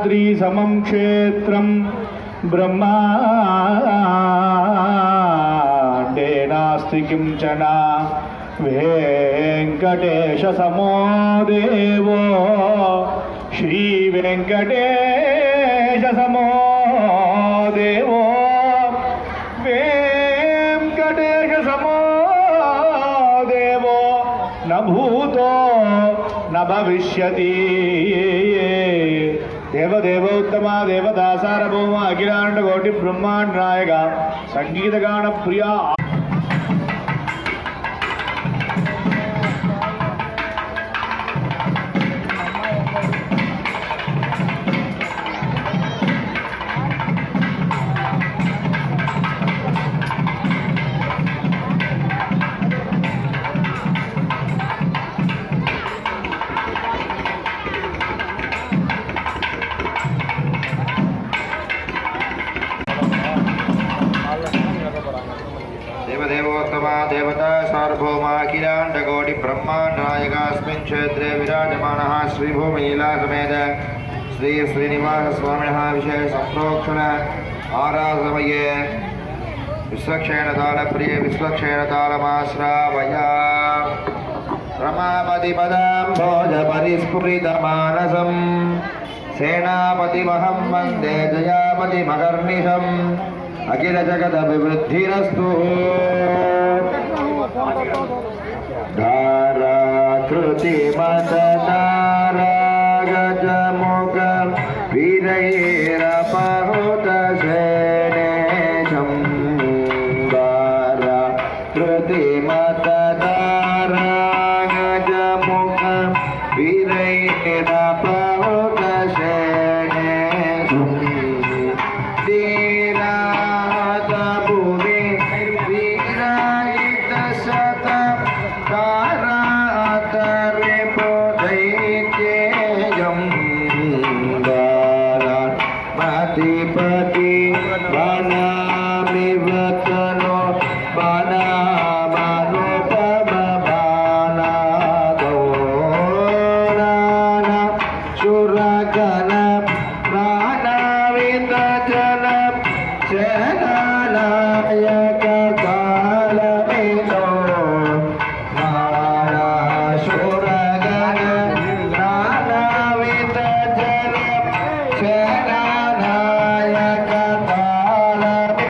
वेङ्कटाद्रि समं क्षेत्रं ब्रह्माण्डे नास्ति किंचन वेङ्कटेश समो देवो श्रीवेङ्कटेश समो देवो वेङ्कटेश समो देवो न भूतो न भविष्यति। देवदेव उत्तम देवदासारभौम अखिलांड कोटि ब्रह्मांड नायक संगीत गान प्रिया देवदेवोत्तम देवता सार्वभौमा अखिलांड कोटि ब्रह्मांड नायकास्मिन् क्षेत्रे विराजमानः श्री भूमिला समेत श्री श्रीनिवास स्वामिनः विषय संप्रोक्षण आराधनमये विश्वक्षेणताल प्रिय विश्वक्षेणतालमाश्रावया रमापति पदाम्भोज परिस्फुरितमानसम् सेनापतिमहं वन्दे जयापतिमहर्निशम् अखिल जगत अभिवृद्धिरस्तु। धाराकृति मतदारा गजमुख वीरैरपहृत सेनेशं धाराकृति मतदारा गजमुख वीरैरपहृत सेनेशं पति बनामिवतनो बनामानुपम बानादो नाना सुरगण प्राणावित जन सेनानाय